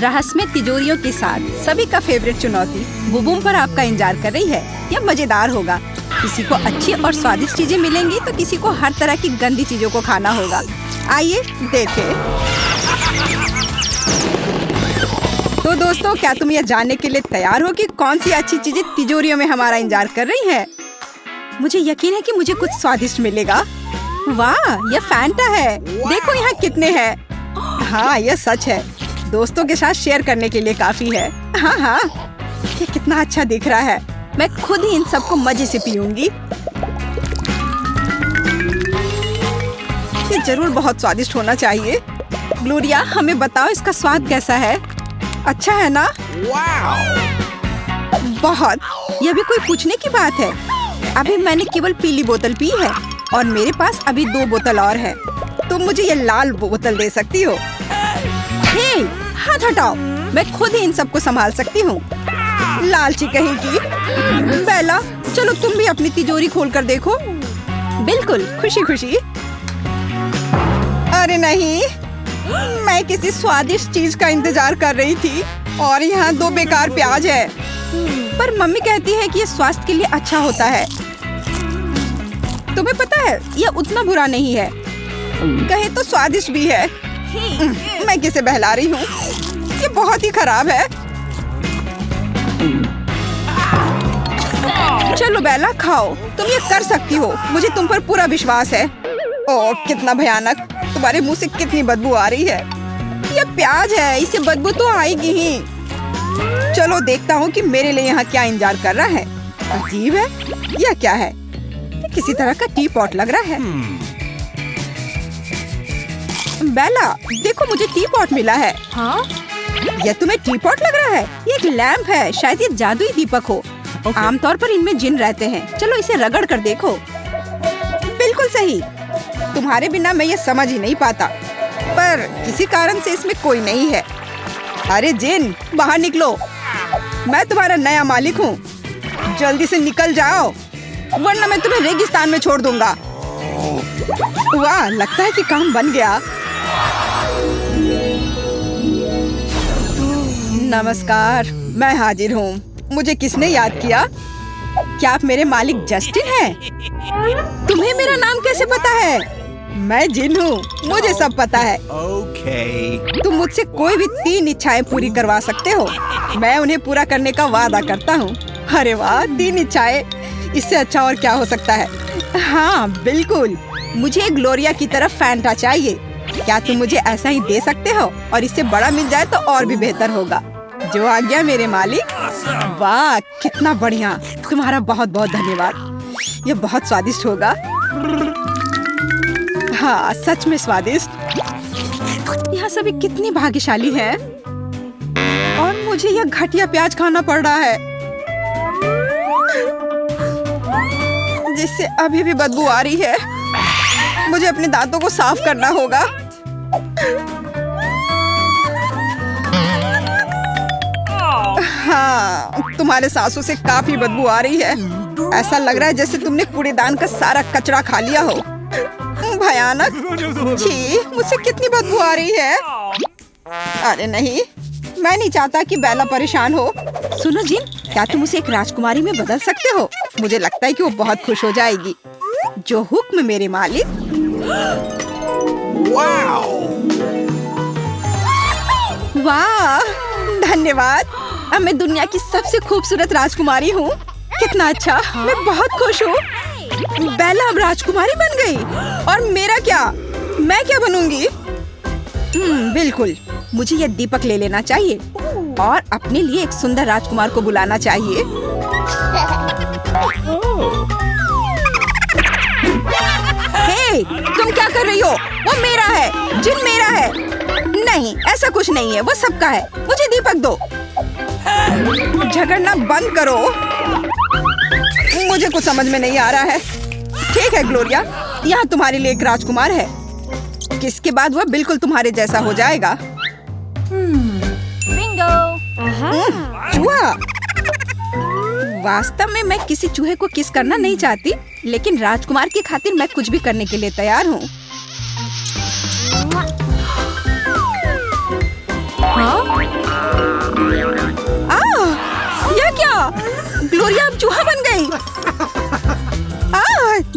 रहस्यमय तिजोरियों के साथ सभी का फेवरेट चुनौती बुबूम पर आपका इंतजार कर रही है। यह मजेदार होगा। किसी को अच्छी और स्वादिष्ट चीजें मिलेंगी तो किसी को हर तरह की गंदी चीजों को खाना होगा। आइए देखें। तो दोस्तों, क्या तुम यह जानने के लिए तैयार हो कि कौन सी अच्छी चीजें तिजोरियों में हमारा इंतजार कर रही है? मुझे यकीन है कि मुझे कुछ स्वादिष्ट मिलेगा। वाह, यह फैंटा है। देखो यहाँ कितने हैं। हाँ, यह सच है। दोस्तों के साथ शेयर करने के लिए काफी है। हाँ हाँ, ये कितना अच्छा दिख रहा है। मैं खुद ही इन सबको मजे से पीऊंगी। ये जरूर बहुत स्वादिष्ट होना चाहिए। ग्लोरिया, हमें बताओ इसका स्वाद कैसा है? अच्छा है ना? बहुत। यह भी कोई पूछने की बात है। अभी मैंने केवल पीली बोतल पी है और मेरे पास अभी 2 बोतल और है। तुम मुझे ये लाल बोतल दे सकती हो? हे, हाथ हटाओ। मैं खुद ही इन सबको संभाल सकती हूँ। लालची कहीं की। बेला, चलो तुम भी अपनी तिजोरी खोल कर देखो। बिल्कुल, खुशी खुशी। अरे नहीं, मैं किसी स्वादिष्ट चीज का इंतजार कर रही थी और यहाँ 2 बेकार प्याज है। पर मम्मी कहती है कि ये स्वास्थ्य के लिए अच्छा होता है। तुम्हें पता है, यह उतना बुरा नहीं है। कहे तो स्वादिष्ट भी है। मैं किसे बहला रही हूँ? ये बहुत ही खराब है। चलो बेला, खाओ। तुम ये कर सकती हो। मुझे तुम पर पूरा विश्वास है। ओह, कितना भयानक। तुम्हारे मुंह से कितनी बदबू आ रही है। ये प्याज है, इसे बदबू तो आएगी ही। चलो देखता हूँ कि मेरे लिए यहाँ क्या इंतजार कर रहा है। अजीब है। यह क्या है? किसी तरह का टी पॉट लग रहा है। बेला, देखो मुझे टी पॉट मिला है। हाँ? यह तुम्हें टी पॉट लग रहा है? ये एक लैंप है। शायद ये जादुई दीपक हो। आमतौर पर इनमें जिन रहते हैं। चलो इसे रगड़ कर देखो। बिल्कुल सही। तुम्हारे बिना मैं ये समझ ही नहीं पाता, पर किसी कारण से इसमें कोई नहीं है। अरे जिन, बाहर निकलो। मैं तुम्हारा नया मालिक हूँ। जल्दी से निकल जाओ, वरना मैं तुम्हें रेगिस्तान में छोड़ दूंगा। वाह, लगता है कि काम बन गया। नमस्कार, मैं हाजिर हूँ। मुझे किसने याद किया? क्या आप मेरे मालिक जस्टिन हैं? तुम्हें मेरा नाम कैसे पता है? मैं जिन हूँ, मुझे सब पता है। तुम मुझसे कोई भी 3 इच्छाएं पूरी करवा सकते हो। मैं उन्हें पूरा करने का वादा करता हूँ। अरे वाह, 3 इच्छाएं। इससे अच्छा और क्या हो सकता है? हाँ बिल्कुल, मुझे ग्लोरिया की तरफ फैंटा चाहिए। क्या तुम मुझे ऐसा ही दे सकते हो? और इससे बड़ा मिल जाए तो और भी बेहतर होगा। जो आज्ञा मेरे मालिक। वाह, कितना बढ़िया। तुम्हारा बहुत बहुत धन्यवाद। यह बहुत स्वादिष्ट होगा। हाँ, सच में स्वादिष्ट। यहाँ सभी कितनी भाग्यशाली हैं। और मुझे यह घटिया प्याज खाना पड़ रहा है, जिससे अभी भी बदबू आ रही है। मुझे अपने दांतों को साफ करना होगा। हाँ, तुम्हारे सांसों से काफी बदबू आ रही है। ऐसा लग रहा है जैसे तुमने कूड़ेदान का सारा कचरा खा लिया हो। भयानक। छी, मुझसे कितनी बदबू आ रही है। अरे नहीं, मैं नहीं चाहता कि बेला परेशान हो। सुनो जिन, क्या तुम उसे एक राजकुमारी में बदल सकते हो? मुझे लगता है कि वो बहुत खुश हो जाएगी। जो हुक्म मेरे मालिक। वाह, धन्यवाद। अब मैं दुनिया की सबसे खूबसूरत राजकुमारी हूँ। कितना अच्छा। मैं बहुत खुश हूँ। बेला अब राजकुमारी बन गई। और मेरा क्या? मैं क्या बनूंगी? बिल्कुल, मुझे ये दीपक ले लेना चाहिए और अपने लिए एक सुंदर राजकुमार को बुलाना चाहिए। हे, तुम क्या कर रही हो? वो मेरा है। जिन मेरा है। नहीं, ऐसा कुछ नहीं है। वो सबका है। मुझे दीपक दो। झगड़ना बंद करो। मुझे कुछ समझ में नहीं आ रहा है। ठीक है ग्लोरिया, यहाँ तुम्हारे लिए एक राजकुमार है। किसके बाद वह बिल्कुल तुम्हारे जैसा हो जाएगा। बिंगो। चूहा। वास्तव में मैं किसी चूहे को किस करना नहीं चाहती, लेकिन राजकुमार की खातिर मैं कुछ भी करने के लिए तैयार हूँ। हाँ? ग्लोरिया अब चूहा बन गई।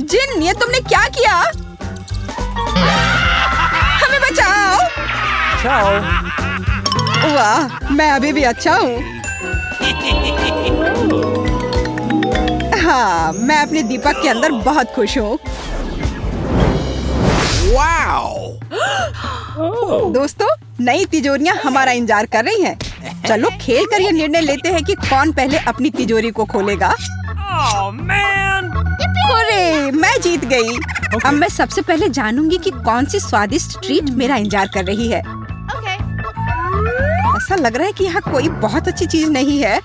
जिन, ये तुमने क्या किया? हमें बचाओ। वाह, मैं अभी भी अच्छा हूँ। हाँ, मैं अपने दीपक के अंदर बहुत खुश हूँ। दोस्तों, नई तिजोरियां हमारा इंतजार कर रही हैं। चलो खेल कर ये निर्णय लेते हैं कि कौन पहले अपनी तिजोरी को खोलेगा। अरे, मैं जीत गई। अब मैं सबसे पहले जानूंगी कि कौन सी स्वादिष्ट ट्रीट मेरा इंतजार कर रही है। ऐसा लग रहा है कि यहाँ कोई बहुत अच्छी चीज नहीं है।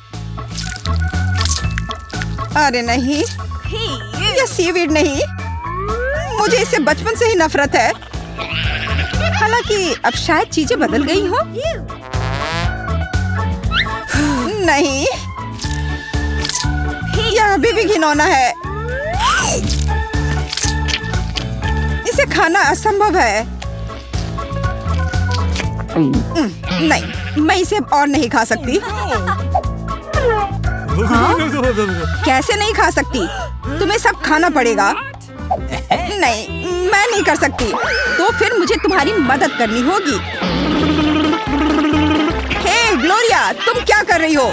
अरे नहीं, ये सीवीड नहीं। मुझे इससे बचपन से ही नफरत है। हालांकि अब शायद चीजें बदल गई हो। नहीं, यह अभी भी घिनौना है। इसे खाना असंभव है। नहीं, मैं इसे और नहीं खा सकती। हाँ? कैसे नहीं खा सकती? तुम्हें सब खाना पड़ेगा। नहीं, मैं नहीं कर सकती। तो फिर मुझे तुम्हारी मदद करनी होगी। हे ग्लोरिया, तुम क्या कर रही हो?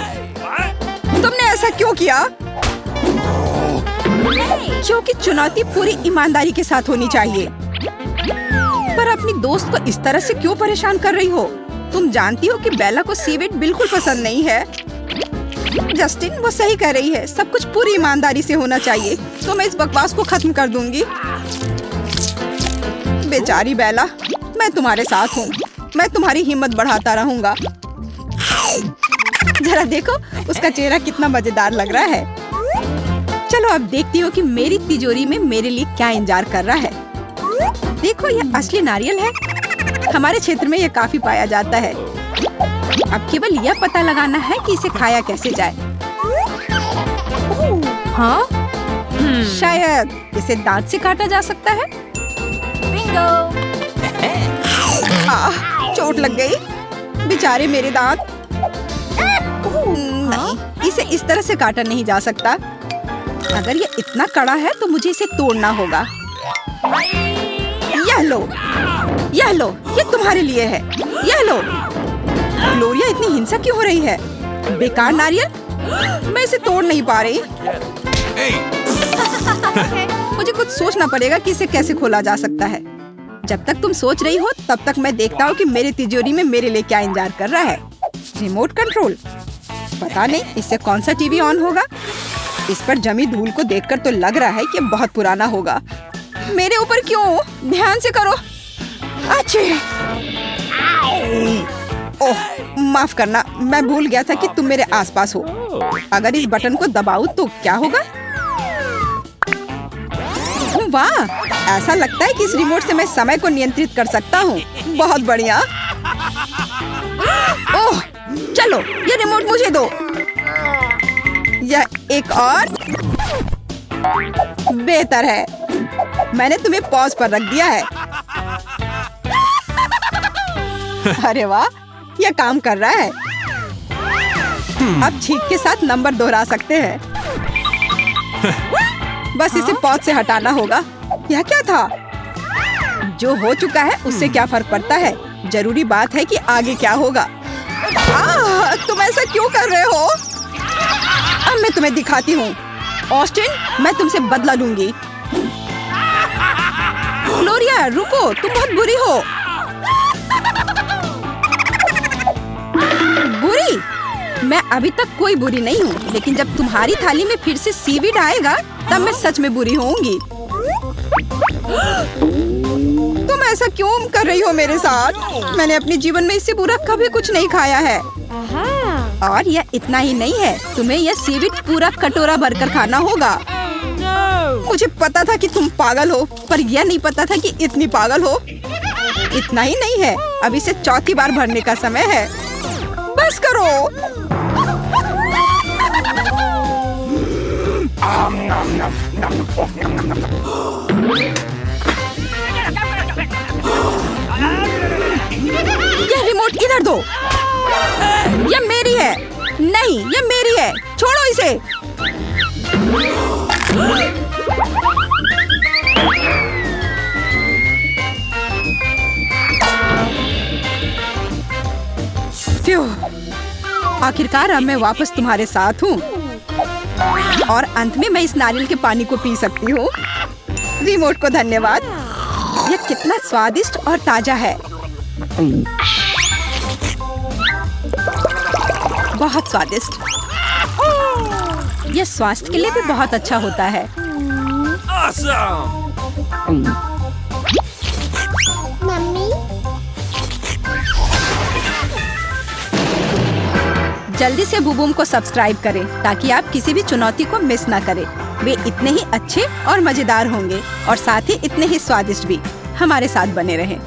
तुमने ऐसा क्यों किया? क्योंकि चुनौती पूरी ईमानदारी के साथ होनी चाहिए। पर अपनी दोस्त को इस तरह से क्यों परेशान कर रही हो? तुम जानती हो कि बेला को सीवीड बिल्कुल पसंद नहीं है। जस्टिन, वो सही कह रही है। सब कुछ पूरी ईमानदारी से होना चाहिए। तो मैं इस बकवास को खत्म कर दूंगी। बेचारी बेला, मैं तुम्हारे साथ हूँ। मैं तुम्हारी हिम्मत बढ़ाता रहूंगा। जरा देखो, उसका चेहरा कितना मजेदार लग रहा है। चलो अब देखती हूँ कि मेरी तिजोरी में मेरे लिए क्या इंतजार कर रहा है। देखो, यह असली नारियल है। हमारे क्षेत्र में यह काफी पाया जाता है। अब केवल यह पता लगाना है कि इसे खाया कैसे जाए। हाँ? शायद इसे दांत से काटा जा सकता है। बिंगो! चोट लग गई। बेचारे मेरे दांत। नहीं, इसे इस तरह से काटा नहीं जा सकता। अगर ये इतना कड़ा है तो मुझे इसे तोड़ना होगा। यह लो, यह लो, ये तुम्हारे लिए है। यह लो। ग्लोरिया, इतनी हिंसा क्यों हो रही है? बेकार नारियल, मैं इसे तोड़ नहीं पा रही। मुझे कुछ सोचना पड़ेगा कि इसे कैसे खोला जा सकता है। जब तक तुम सोच रही हो तब तक मैं देखता हूँ कि मेरी तिजोरी में मेरे लिए क्या इंतजार कर रहा है। Remote control. पता नहीं इससे कौन सा टीवी ऑन होगा। इस पर जमी धूल को देखकर तो लग रहा है कि बहुत पुराना होगा। मेरे ऊपर क्यों? ध्यान से करो। अच्छे। ओह, माफ करना, मैं भूल गया था कि तुम मेरे आसपास हो। अगर इस बटन को दबाऊं तो क्या होगा? वाह, ऐसा लगता है कि इस रिमोट से मैं समय को नियंत्रित कर सकता हूँ। बहुत बढ़िया। ओह, चलो ये रिमोट मुझे दो। यह एक और बेहतर है। मैंने तुम्हें पॉज पर रख दिया है। अरे वाह, यह काम कर रहा है। अब छींक के साथ नंबर दोहरा सकते हैं। बस इसे पॉज से हटाना होगा। यह क्या था? जो हो चुका है उससे क्या फर्क पड़ता है? जरूरी बात है कि आगे क्या होगा। तुम ऐसा क्यों कर रहे हो? अब मैं तुम्हें दिखाती हूँ। ऑस्टिन, मैं तुमसे बदला लूंगी। ग्लोरिया, रुको, तुम बहुत बुरी हो। बुरी? मैं अभी तक कोई बुरी नहीं हूँ, लेकिन जब तुम्हारी थाली में फिर से सीवीड आएगा तब मैं सच में बुरी होंगी। तुम ऐसा क्यों कर रही हो मेरे साथ? मैंने अपने जीवन में इससे बुरा कभी कुछ नहीं खाया है। और यह इतना ही नहीं है, तुम्हें यह सीवीड पूरा कटोरा भरकर खाना होगा। मुझे पता था कि तुम पागल हो, पर यह नहीं पता था कि इतनी पागल हो। इतना ही नहीं है, अब इसे चौथी बार भरने का समय है। बस करो। यह रिमोट इधर दो। यह मेरी है। नहीं, ये मेरी है, छोड़ो इसे। फ्यू, आखिरकार अब मैं वापस तुम्हारे साथ हूँ और अंत में मैं इस नारियल के पानी को पी सकती हूँ। रिमोट को धन्यवाद। यह कितना स्वादिष्ट और ताजा है। बहुत स्वादिष्ट। यह स्वास्थ्य के लिए भी बहुत अच्छा होता है। मम्मी, जल्दी से बूबूम को सब्सक्राइब करें ताकि आप किसी भी चुनौती को मिस ना करें। वे इतने ही अच्छे और मजेदार होंगे और साथ ही इतने ही स्वादिष्ट भी। हमारे साथ बने रहें।